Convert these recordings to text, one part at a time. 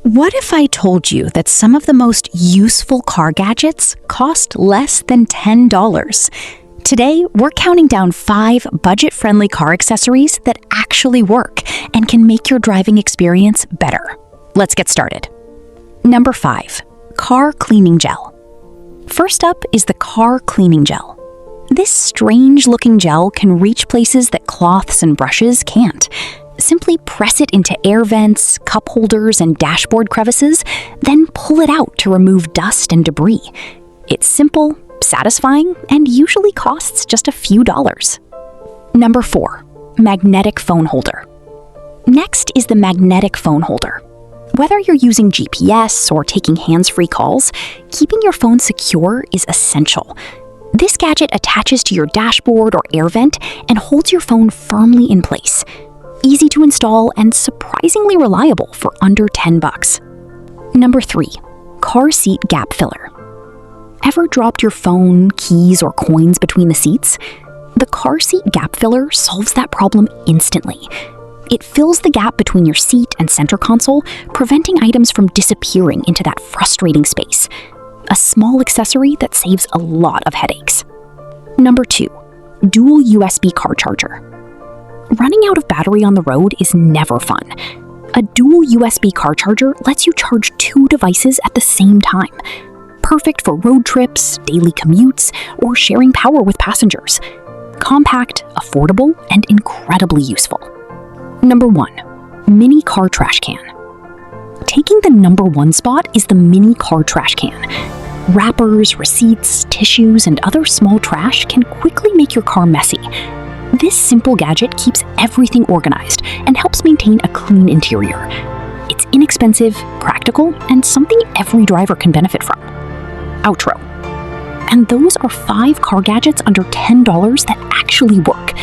What if I told you that some of the most useful car gadgets cost less than $10? Today, we're counting down 5 budget-friendly car accessories that actually work and can make your driving experience better. Let's get started. Number 5. Car Cleaning Gel. First up is the Car Cleaning Gel. This strange-looking gel can reach places that cloths and brushes can't. Simply press it into air vents, cup holders, and dashboard crevices, then pull it out to remove dust and debris. It's simple, satisfying, and usually costs just a few dollars. Number 4. Magnetic Phone Holder. Next is the magnetic phone holder. Whether you're using GPS or taking hands-free calls, keeping your phone secure is essential. This gadget attaches to your dashboard or air vent and holds your phone firmly in place. Easy to install and surprisingly reliable for under $10. Number 3. Car Seat Gap Filler. Ever dropped your phone, keys, or coins between the seats? The car seat gap filler solves that problem instantly. It fills the gap between your seat and center console, preventing items from disappearing into that frustrating space. A small accessory that saves a lot of headaches. Number 2. Dual USB car charger. Running out of battery on the road is never fun. A dual USB car charger lets you charge 2 devices at the same time. Perfect for road trips, daily commutes, or sharing power with passengers. Compact, affordable, and incredibly useful. Number 1. Mini Car Trash Can. Taking the number 1 spot is the mini car trash can. Wrappers, receipts, tissues, and other small trash can quickly make your car messy. This simple gadget keeps everything organized and helps maintain a clean interior. It's inexpensive, practical, and something every driver can benefit from. Outro. And those are 5 car gadgets under $10 that actually work.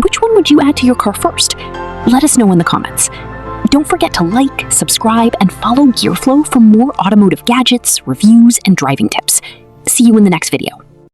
Which one would you add to your car first? Let us know in the comments. Don't forget to like, subscribe, and follow GearFlow for more automotive gadgets, reviews, and driving tips. See you in the next video.